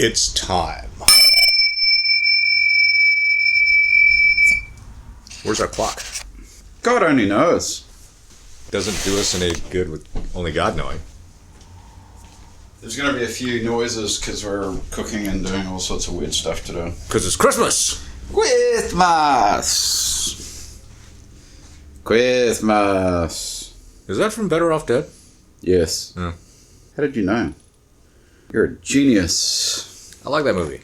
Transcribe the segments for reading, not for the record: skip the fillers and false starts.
It's time. Where's our clock? God only knows. Doesn't do us any good with only God knowing. There's going to be a few noises because we're cooking and doing all sorts of weird stuff today. Because it's Christmas! Christmas! Christmas! Is that from Better Off Dead? Yes. Yeah. How did you know? You're a genius. I like that movie.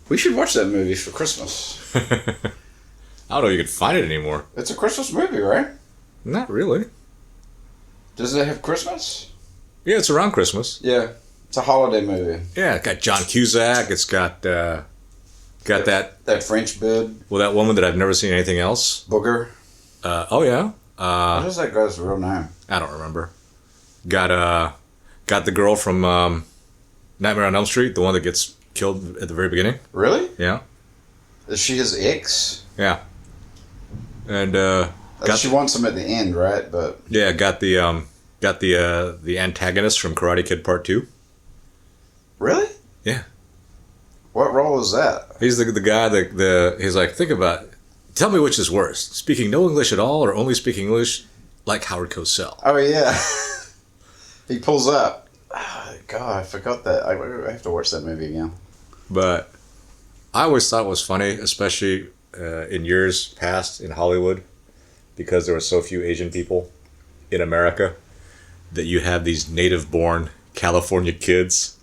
We should watch that movie for Christmas. I don't know if you can find it anymore. It's a Christmas movie, right? Not really. Does it have Christmas? Yeah, it's around Christmas. Yeah. It's a holiday movie. Yeah, it's got John Cusack. It's got that French bird. Well, that woman that I've never seen anything else. Booger. Oh yeah. What is that guy's real name? I don't remember. Got the girl from Nightmare on Elm Street, the one that gets killed at the very beginning. Really? Yeah. Is she his ex? Yeah. And she wants him at the end, right? But yeah, got the antagonist from Karate Kid Part 2. Really? Yeah. What role is that? He's the guy that he's like, think about it. Tell me which is worse, speaking no English at all or only speaking English like Howard Cosell. Oh yeah. He pulls up. Oh, God, I forgot that. I have to watch that movie again. But I always thought it was funny, especially in years past in Hollywood, because there were so few Asian people in America, that you have these native-born California kids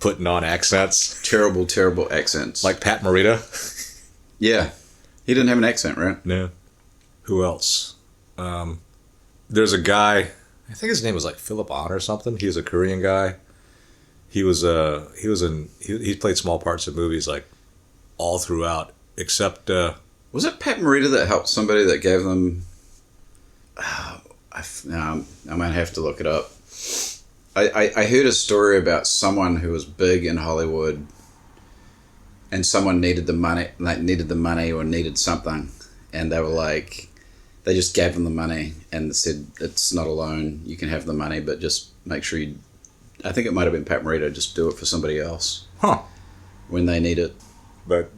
putting on accents. Terrible, terrible accents. Like Pat Morita. Yeah. He didn't have an accent, right? No. Who else? There's a guy, I think his name was like Philip Ahn or something. He was a Korean guy. He played small parts in movies like all throughout, except was it Pat Morita that helped somebody that gave them? I might have to look it up. I heard a story about someone who was big in Hollywood, and someone needed the money or needed something, and they were like, they just gave them the money and said, it's not a loan, you can have the money, but just make sure you. I think it might have been Pat Morita. Just do it for somebody else. Huh. When they need it. But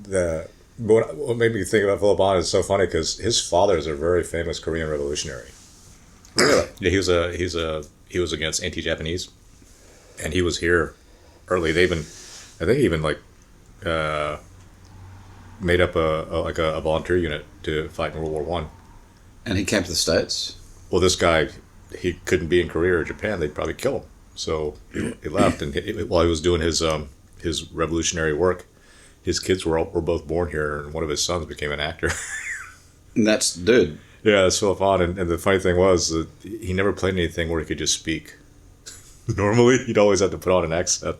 what made me think about Philip Ahn is so funny because his father is a very famous Korean revolutionary. Really? Yeah, he was against anti-Japanese, and he was here early. I think he even made up a volunteer unit to fight in World War One. And he came to the States. Well, this guy, he couldn't be in Korea or Japan; they'd probably kill him. So he left, and while he was doing his revolutionary work, his kids were both born here, and one of his sons became an actor. And that's dude. Yeah, that's Philip Ahn, and the funny thing was that he never played anything where he could just speak. Normally, he'd always have to put on an accent.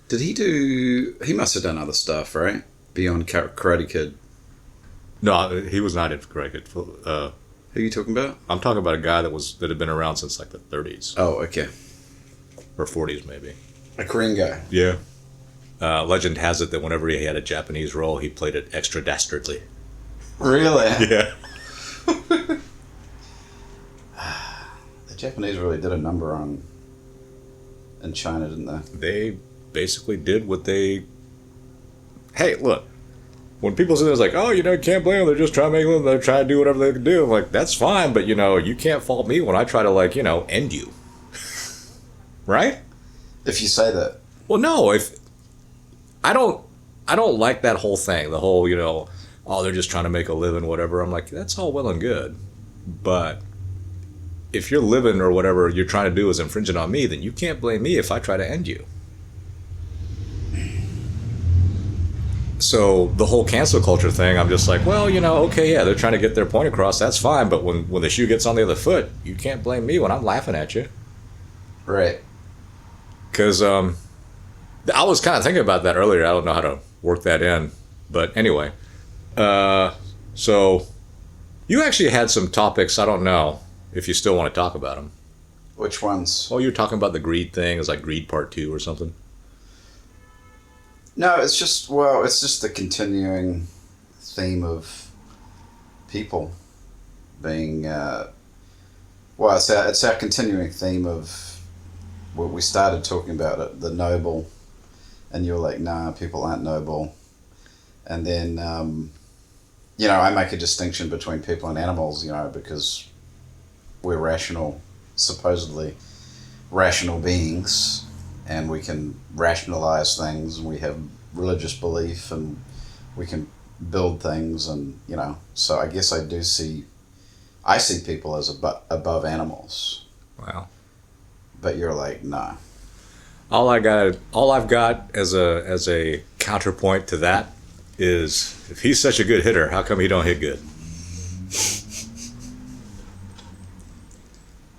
Did he do? He must have done other stuff, right? Beyond Karate Kid. No, he was not in Karate Kid. Who are you talking about? I'm talking about a guy that had been around since like the 30s. Oh, okay. Or 40s, maybe. A Korean guy. Yeah. Legend has it that whenever he had a Japanese role, he played it extra dastardly. Really? Yeah. The Japanese really did a number in China, didn't they? They basically did what they... Hey, look. When people say there's like, oh, you can't blame them. They're just trying to make them. They're trying to do whatever they can do. I'm like, that's fine, but, you can't fault me when I try to, end you. Right? If you say that. Well, no. If I don't like that whole thing. The whole, oh, they're just trying to make a living, whatever. I'm like, that's all well and good. But if your living or whatever you're trying to do is infringing on me, then you can't blame me if I try to end you. So the whole cancel culture thing, I'm just like, well, okay, yeah, they're trying to get their point across. That's fine. But when the shoe gets on the other foot, you can't blame me when I'm laughing at you. Right. Because I was kind of thinking about that earlier. I don't know how to work that in. But anyway. So you actually had some topics. I don't know if you still want to talk about them. Which ones? Oh, you're talking about the greed thing. It's like Greed Part 2 or something. No, it's just the continuing theme of people being, well, it's our continuing theme of what we started talking about, it, the noble, and you're like, nah, people aren't noble. And then, I make a distinction between people and animals, because we're rational, supposedly rational beings, and we can rationalize things, and we have religious belief, and we can build things, and so I guess I see people as above animals. Wow. But you're like, nah. All I've got as a counterpoint to that is, if he's such a good hitter, how come he don't hit good?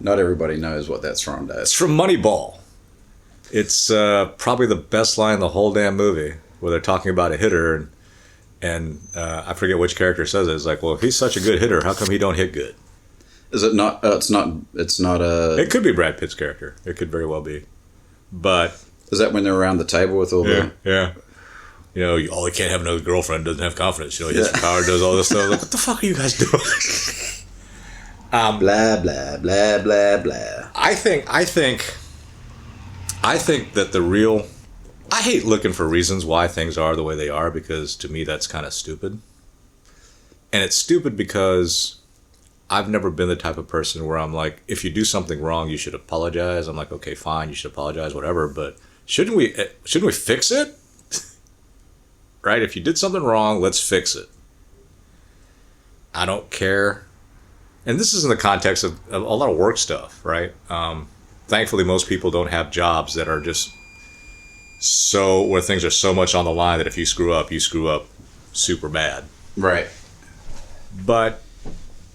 Not everybody knows what that's from, Dad. It's from Moneyball. It's probably the best line in the whole damn movie, where they're talking about a hitter, and I forget which character says it. It's like, well, if he's such a good hitter, how come he don't hit good? Is it not? It's not a. It could be Brad Pitt's character. It could very well be. But is that when they're around the table with all the? Yeah. He can't have another girlfriend. Doesn't have confidence. He hits the power, does all this stuff. Like, what the fuck are you guys doing? Blah blah blah blah blah. I think that the real. I hate looking for reasons why things are the way they are, because to me that's kind of stupid. And it's stupid because I've never been the type of person where I'm like, if you do something wrong, you should apologize. I'm like, okay, fine, you should apologize, whatever. But shouldn't we fix it? Right? If you did something wrong, let's fix it. I don't care. And this is in the context of a lot of work stuff, right? Thankfully, most people don't have jobs that are just where things are so much on the line that if you screw up super bad. Right. But,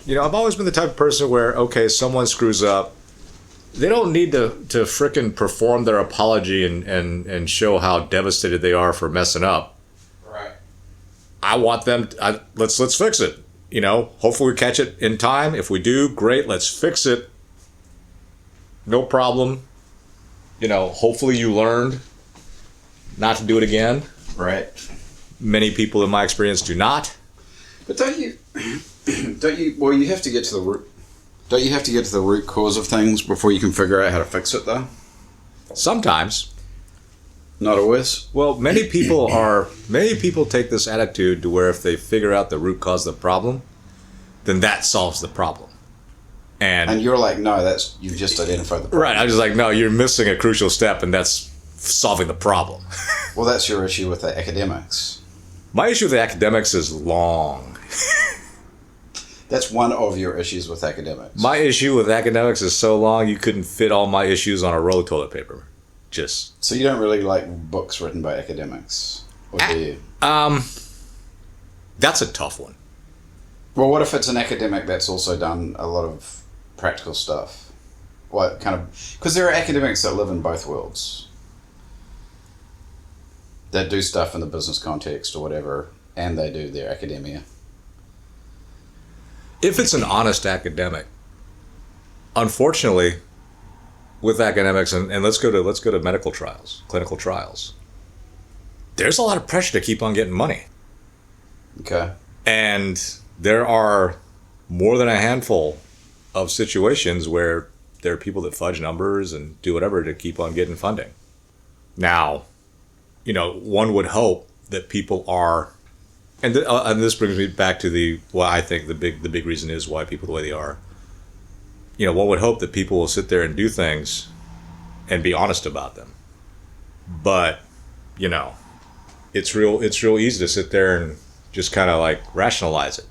I've always been the type of person where, okay, someone screws up, they don't need to frickin' perform their apology and show how devastated they are for messing up. Right. I want them, let's fix it. Hopefully we catch it in time. If we do, great, let's fix it. No problem. Hopefully you learned not to do it again. Right. Many people in my experience do not. But you have to get to the root. Don't you have to get to the root cause of things before you can figure out how to fix it, though? Sometimes. Not always. Well, many people take this attitude to where if they figure out the root cause of the problem, then that solves the problem. And you're like, no, you've just identified the problem. Right. I'm just like, no, you're missing a crucial step, and that's solving the problem. Well, that's your issue with the academics. My issue with the academics is long. That's one of your issues with academics. My issue with academics is so long you couldn't fit all my issues on a roll of toilet paper. So you don't really like books written by academics, or do you? That's a tough one. Well, what if it's an academic that's also done a lot of practical stuff? What kind of? Because there are academics that live in both worlds, that do stuff in the business context or whatever, and they do their academia. If it's an honest academic, unfortunately, with academics, and let's go to medical trials, clinical trials, there's a lot of pressure to keep on getting money. Okay. And there are more than a handful of situations where there are people that fudge numbers and do whatever to keep on getting funding. Now, one would hope that people are, and this brings me back to why I think the big reason is why people are the way they are. One would hope that people will sit there and do things and be honest about them. But, it's real easy to sit there and just kind of like rationalize it.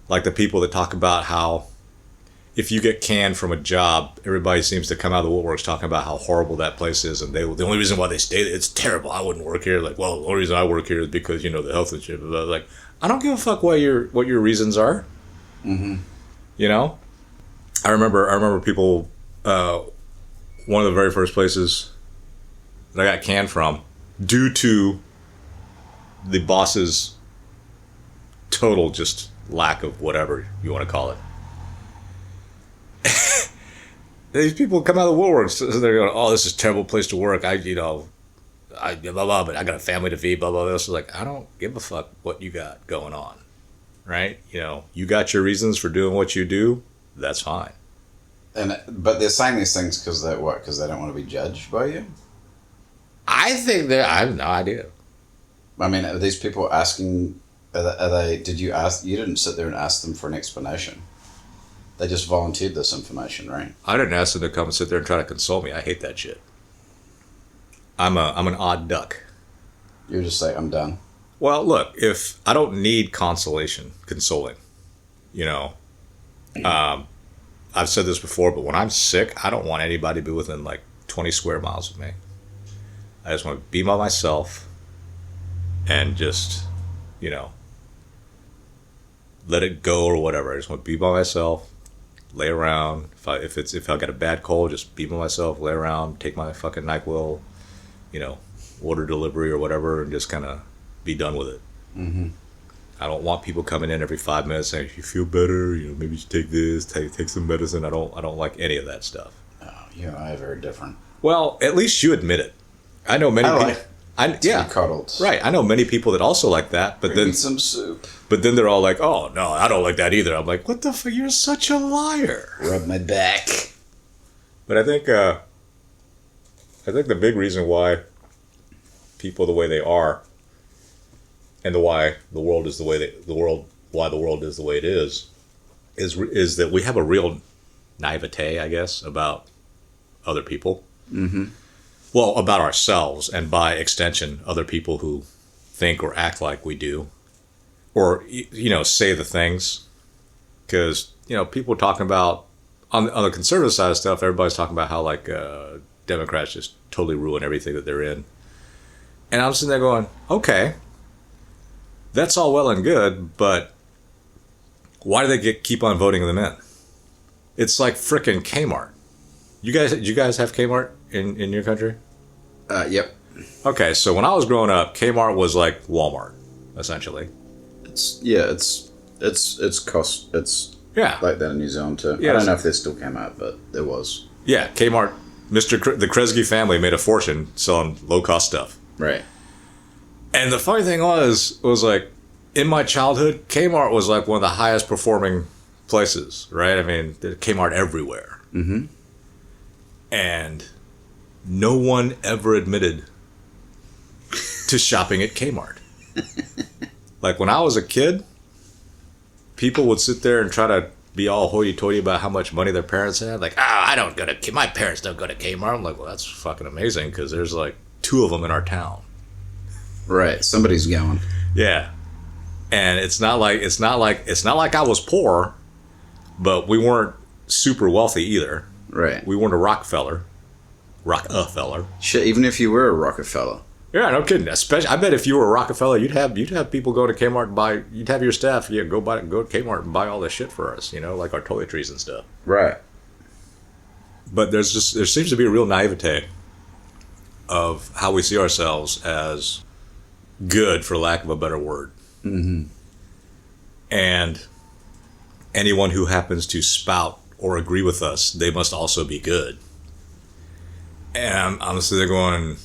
Like the people that talk about how if you get canned from a job, everybody seems to come out of the woodworks talking about how horrible that place is, and the only reason why they stay there, it's terrible. I wouldn't work here. Like, well, the only reason I work here is because the health insurance. Like, I don't give a fuck what your reasons are. Mm-hmm. I remember people. One of the very first places that I got canned from, due to the boss's total just lack of whatever you want to call it. These people come out of the woodworks, so they're going, "Oh, this is a terrible place to work. I blah blah, but I got a family to feed, blah blah blah." So like, I don't give a fuck what you got going on. right? You got your reasons for doing what you do. That's fine. But they're saying these things because they don't want to be judged by you. I think that I have no idea. I mean, are these people asking? Are they? Did you ask? You didn't sit there and ask them for an explanation. They just volunteered this information, right? I didn't ask them to come and sit there and try to console me. I hate that shit. I'm an odd duck. You just say, "I'm done." Well, look, if I don't need consoling, I've said this before, but when I'm sick, I don't want anybody to be within like 20 square miles of me. I just want to be by myself and just, let it go or whatever. I just want to be by myself, lay around. If I got a bad cold, just be by myself, lay around, take my fucking NyQuil, order delivery or whatever, and just kind of be done with it. Mm-hmm. I don't want people coming in every 5 minutes saying, if you feel better, maybe you should take this, take some medicine. I don't like any of that stuff. Oh, you and I are very different. Well, at least you admit it. I know many people. Yeah, cuddled. Right. I know many people that also like that, but Bring some soup. But then they're all like, "Oh no, I don't like that either." I'm like, "What the fuck? You're such a liar." Rub my back. But I think the big reason why people are the way they are, and why the world is the way the world is the way it is that we have a real naivete, I guess, about other people. Mm-hmm. Well, about ourselves, and by extension, other people who think or act like we do, or say the things. Because people talking about on the conservative side of stuff, everybody's talking about how like Democrats just totally ruin everything that they're in, and I'm sitting there going, okay, that's all well and good, but why do they keep on voting them in? It's like frickin' Kmart. You guys have Kmart in your country? Yep. Okay, so when I was growing up, Kmart was like Walmart, essentially. It's Yeah. like that in New Zealand too. Yeah, I don't know if they still came out, but there was. Yeah, Kmart. The Kresge family made a fortune selling low cost stuff. Right. And the funny thing was like, in my childhood, Kmart was like one of the highest performing places, right? I mean, there's Kmart everywhere. Mm-hmm. And no one ever admitted to shopping at Kmart. Like when I was a kid, people would sit there and try to be all hoity-toity about how much money their parents had. Like, my parents don't go to Kmart. I'm like, well, that's fucking amazing because there's like 2 of them in our town. Right. Somebody's going. Yeah. And it's not like I was poor, but we weren't super wealthy either. Right. We weren't a Rockefeller. Shit, even if you were a Rockefeller. Yeah, no kidding. Especially, I bet if you were a Rockefeller, you'd have people go to Kmart and buy. You'd have your staff, go to Kmart and buy all this shit for us. Like our toiletries and stuff. Right. But there seems to be a real naivete of how we see ourselves as good, for lack of a better word. Mm-hmm. And anyone who happens to spout or agree with us, they must also be good. And I'm sitting there going,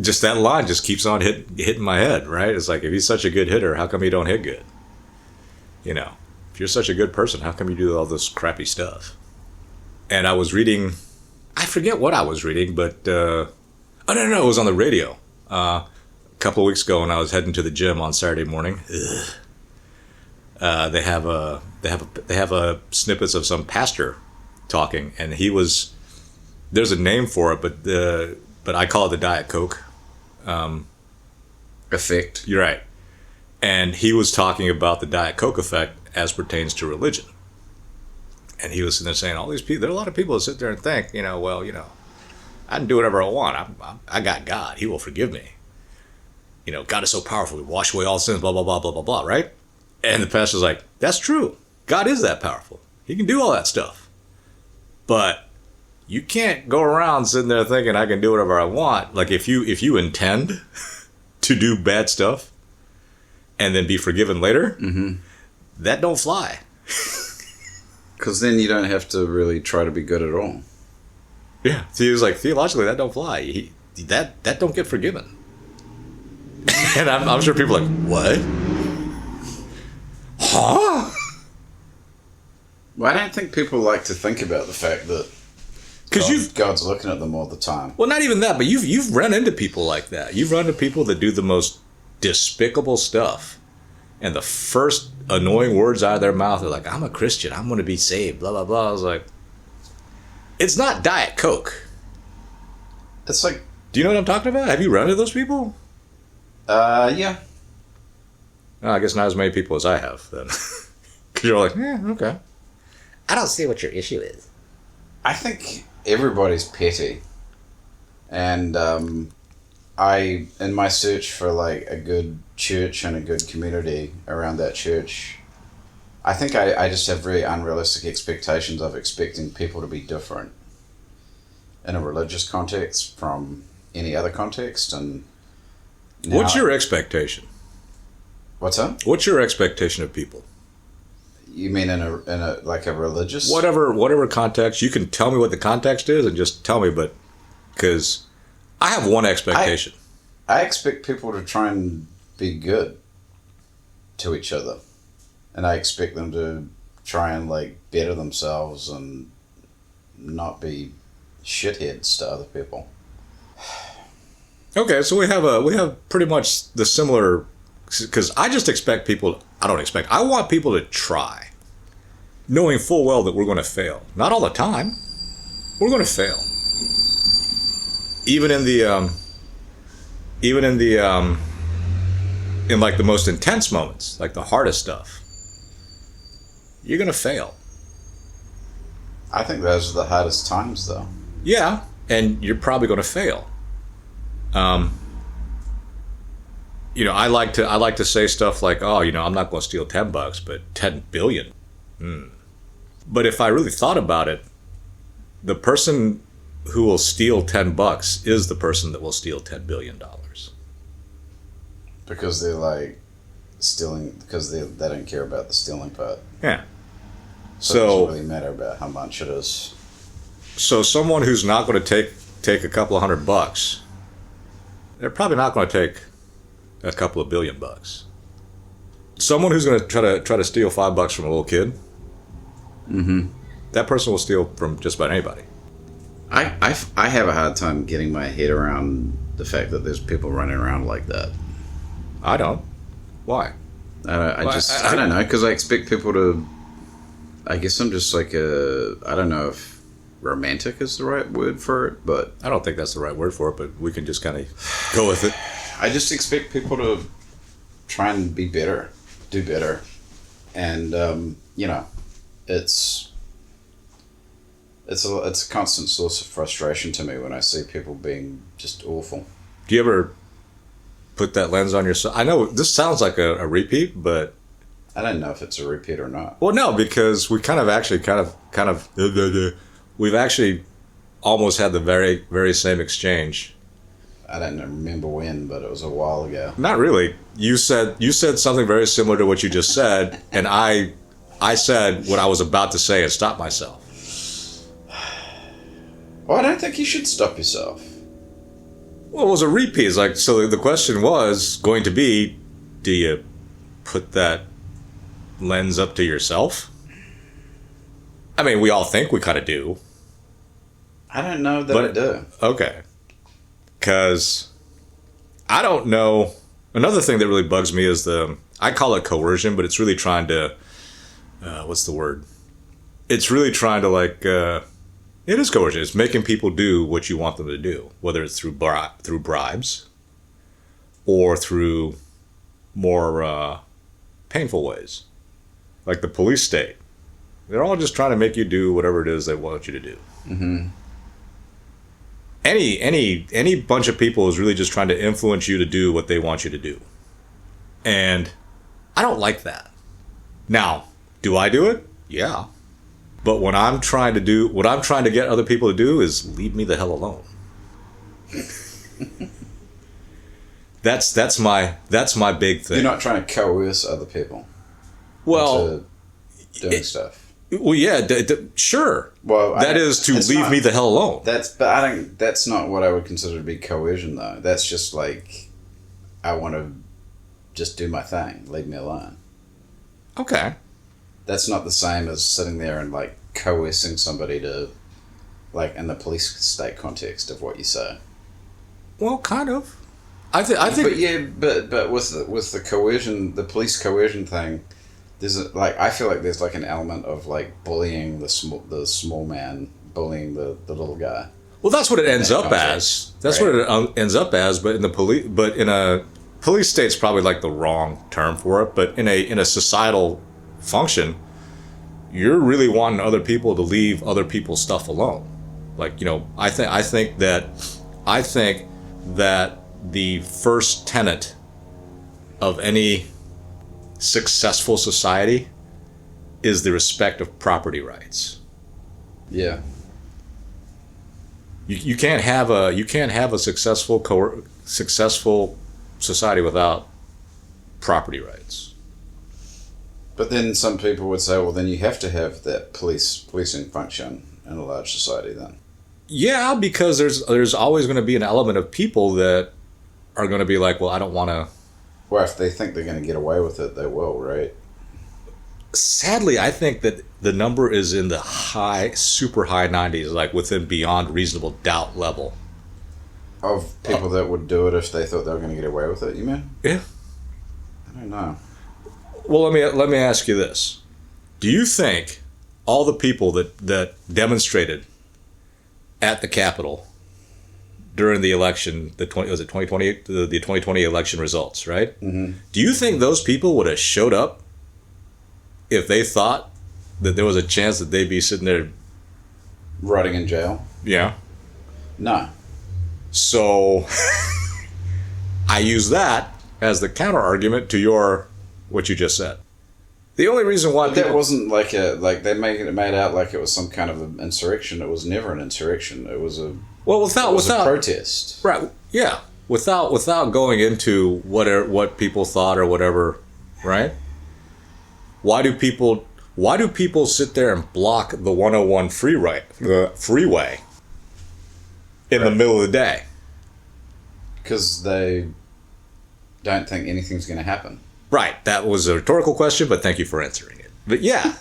just that line just keeps on hitting my head, right? It's like, if he's such a good hitter, how come he don't hit good? If you're such a good person, how come you do all this crappy stuff? And I was reading, I forget what I was reading, but it was on the radio a couple of weeks ago when I was heading to the gym on Saturday morning. They have snippets of some pastor talking, and there's a name for it, but I call it the Diet Coke effect. You're right. And he was talking about the Diet Coke effect as pertains to religion. And he was sitting there saying, all these people, there are a lot of people that sit there and think, I can do whatever I want. I got God. He will forgive me. God is so powerful. He wash away all sins, blah, blah, blah, blah, blah, blah, right? And the pastor's like, that's true. God is that powerful. He can do all that stuff. But you can't go around sitting there thinking I can do whatever I want. Like if you intend to do bad stuff and then be forgiven later, mm-hmm. that don't fly. Because then you don't have to really try to be good at all. Yeah. So he was like, theologically, that don't fly. That don't get forgiven. And I'm sure people are like, what? Huh? Well, I don't think people like to think about the fact that God's looking at them all the time. Well, not even that, but you've run into people like that. You've run into people that do the most despicable stuff, and the first annoying words out of their mouth are like, "I'm a Christian. I'm going to be saved." Blah blah blah. I was like, it's not Diet Coke. It's like, Do you know what I'm talking about? Have you run into those people? yeah. I guess not as many people as I have then. Because you're like, okay. I don't see what your issue is. I think everybody's petty, and in my search for like a good church and a good community around that church, I think I just have very unrealistic expectations of expecting people to be different in a religious context from any other context. And what's your expectation? What's that? What's your expectation of people? You mean in a like a religious? Whatever context. You can tell me what the context is and just tell me, but because I have one expectation. I expect people to try and be good to each other, and I expect them to try and like better themselves and not be shitheads to other people. Okay, so we have pretty much the similar, because I just expect people. I want people to try, knowing full well that we're going to fail. Not all the time. We're going to fail. Even in like the most intense moments, like the hardest stuff, you're going to fail. I think those are the hardest times, though. Yeah, and you're probably going to fail. I like to say stuff like, oh, I'm not going to steal $10, but 10 billion. But if I really thought about it, the person who will steal $10 is the person that will steal $10 billion. Because they're like stealing, because they don't care about the stealing part. Yeah. So it doesn't really matter about how much it is. So someone who's not going to take a couple of $100, they're probably not going to take a couple of $billion. Someone who's going to try to steal $5 from a little kid, that person will steal from just about anybody. I have a hard time getting my head around the fact that there's people running around like that. I don't. Why? I don't know, because I expect people to. I guess I'm just like I don't know if romantic is the right word for it, but I don't think that's the right word for it, but we can just kind of go with it. I just expect people to try and be better, do better, and it's a constant source of frustration to me when I see people being just awful. Do you ever put that lens on yourself? I know this sounds like a repeat, but I don't know if it's a repeat or not. Well, no, because we we've actually almost had the very, very same exchange. I don't remember when, but it was a while ago. Not really. You said something very similar to what you just said, and I said what I was about to say and stopped myself. Well, I don't think you should stop yourself. Well, it was a repeat. It's like, so the question was going to be, do you put that lens up to yourself? I mean, we all think we kind of do. I don't know that I do. Okay. Because I don't know. Another thing that really bugs me is I call it coercion, but it's really trying to, what's the word? It's really trying to it is coercion. It's making people do what you want them to do, whether it's through bribes or through more painful ways, like the police state. They're all just trying to make you do whatever it is they want you to do. Mm-hmm. Any bunch of people is really just trying to influence you to do what they want you to do. And I don't like that. Now, do I do it? Yeah. But what I'm trying to get other people to do is leave me the hell alone. That's my big thing. You're not trying to coerce other people. Well, doing stuff. Well, yeah, sure. Well, that is to leave me the hell alone. That's not what I would consider to be coercion, though. That's just like, I want to just do my thing. Leave me alone. Okay. That's not the same as sitting there and like coercing somebody to, like in the police state context of what you say. Well, kind of. I think. But yeah, but with the coercion, the police coercion thing, I feel like there's like an element of like bullying the small man, bullying the little guy. Well, that's what it ends up as. That's what it ends up as. But in a police state's probably like the wrong term for it. But in a societal function, you're really wanting other people to leave other people's stuff alone. Like, I think that the first tenet of any successful society is the respect of property rights. Yeah. You can't have a successful society without property rights. But then some people would say, well, then you have to have that policing function in a large society then. Yeah, because there's always going to be an element of people that are going to be like, well, I don't want to. Well, if they think they're going to get away with it, they will, right? Sadly, I think that the number is in the super high 90s, like within beyond reasonable doubt level. Of people that would do it if they thought they were going to get away with it, you mean? Yeah. I don't know. Well, let me ask you this. Do you think all the people that demonstrated at the Capitol during the election, the 2020 election results, right? Mm-hmm. Do you think those people would have showed up if they thought that there was a chance that they'd be sitting there rotting in jail? Yeah. No. So I use that as the counter argument to what you just said. The only reason why that wasn't like they made it out like it was some kind of an insurrection. It was never an insurrection. It was a protest. Right. Yeah. Without going into what people thought or whatever, right? Why do people sit there and block the 101 freeway in the middle of the day? Because they don't think anything's going to happen. Right. That was a rhetorical question, but thank you for answering it. But yeah,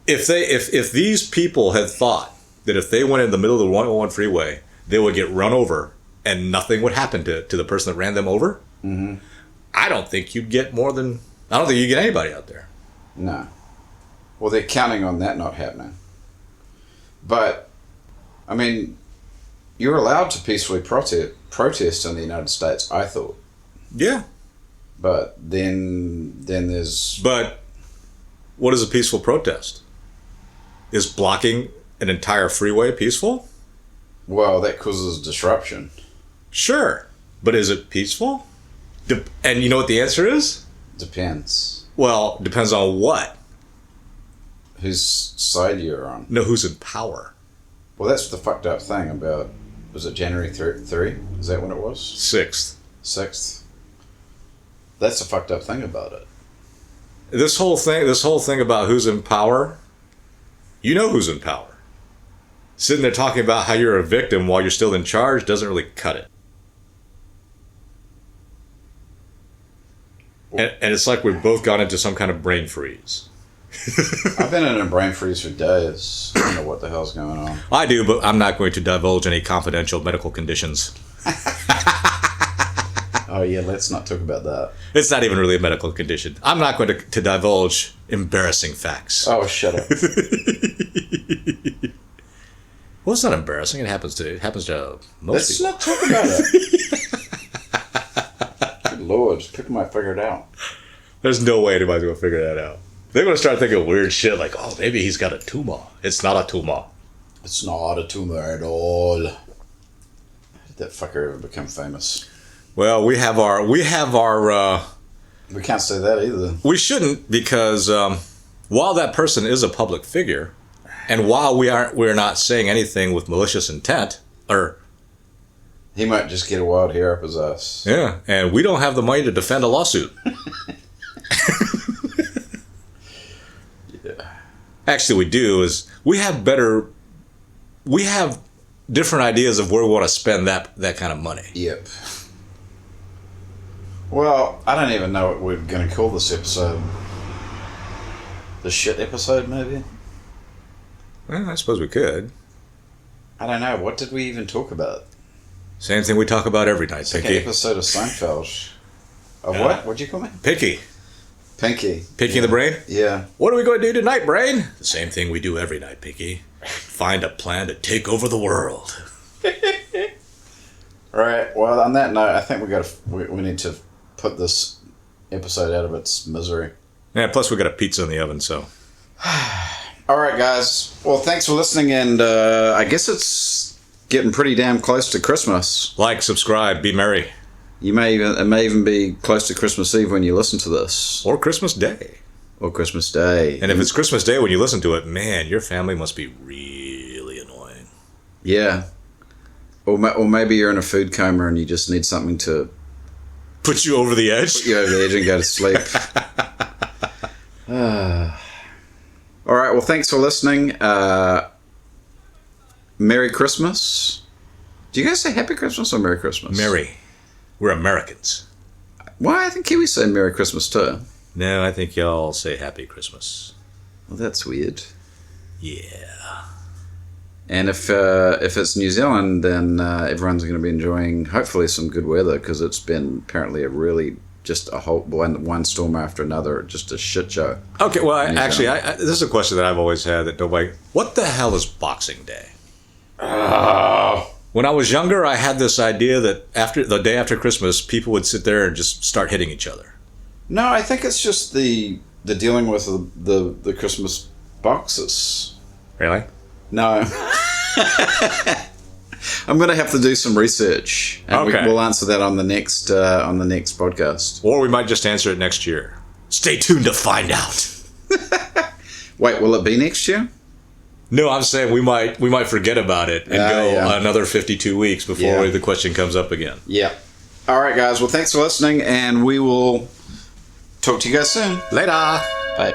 if these people had thought that if they went in the middle of the 101 freeway, they would get run over and nothing would happen to the person that ran them over, mm-hmm. I don't think you'd get anybody out there. No. Well, they're counting on that not happening. But, I mean, you're allowed to peacefully protest in the United States, I thought. Yeah. But then there's... But what is a peaceful protest? Is blocking an entire freeway peaceful? Well, that causes disruption. Sure. But is it peaceful? And you know what the answer is? Depends. Well, depends on what? Whose side you're on. No, who's in power. Well, that's the fucked up thing about... Was it January 3? Is that when it was? 6th. 6th. That's the fucked up thing about it. This whole thing about who's in power, you know who's in power. Sitting there talking about how you're a victim while you're still in charge doesn't really cut it. And it's like we've both gone into some kind of brain freeze. I've been in a brain freeze for days. I don't know what the hell's going on. I do, but I'm not going to divulge any confidential medical conditions. Oh, yeah, let's not talk about that. It's not even really a medical condition. I'm not going to divulge embarrassing facts. Oh, shut up. Well, it's not embarrassing. It happens to most people. Let's not talk about it. Good Lord, people might figure it out. There's no way anybody's going to figure that out. They're going to start thinking weird shit like, oh, maybe he's got a tumor. It's not a tumor. It's not a tumor at all. How did that fucker ever become famous? Well, we have our. We can't say that either. We shouldn't, because while that person is a public figure, and while we're not saying anything with malicious intent, or he might just get a wild hair up his ass. Yeah, and we don't have the money to defend a lawsuit. Yeah. Actually, we do. We have different ideas of where we want to spend that kind of money. Yep. Well, I don't even know what we're going to call this episode. The shit episode, maybe? Well, I suppose we could. I don't know. What did we even talk about? Same thing we talk about every night, It's like Pinky. an episode of Seinfeld. Of what? What'd you call me? Pinky. Pinky. Pinky in the brain? Yeah. What are we going to do tonight, brain? The same thing we do every night, Pinky. Find a plan to take over the world. All right. Well, on that note, I think we need to put this episode out of its misery. Yeah, plus we got a pizza in the oven, so. All right, guys. Well, thanks for listening, and I guess it's getting pretty damn close to Christmas. Like, subscribe, be merry. It may even be close to Christmas Eve when you listen to this, Or Christmas Day. or Christmas Day. And if it's Christmas Day when you listen to it, man, your family must be really annoying. Yeah. Or maybe you're in a food coma and you just need something to Put you over the edge? put you over the edge and go to sleep. All right. Well, thanks for listening. Merry Christmas. Do you guys say Happy Christmas or Merry Christmas? Merry. We're Americans. Why? I think Kiwis say Merry Christmas too. No, I think y'all say Happy Christmas. Well, that's weird. Yeah. And if it's New Zealand, then everyone's going to be enjoying hopefully some good weather because it's been apparently a really just a whole one storm after another, just a shit show. Okay, well, Anytime. this is a question that I've always had that nobody... What the hell is Boxing Day? When I was younger, I had this idea that after the day after Christmas, people would sit there and just start hitting each other. No, I think it's just the dealing with the Christmas boxes. Really? No. I'm going to have to do some research, and Okay. we'll answer that on the next podcast. Or we might just answer it next year. Stay tuned to find out. Wait, will it be next year? No, I'm saying we might forget about it and go yeah. another 52 weeks before Yeah. the question comes up again. Yeah. All right, guys. Well, thanks for listening, and we will talk to you guys soon. Later. Bye.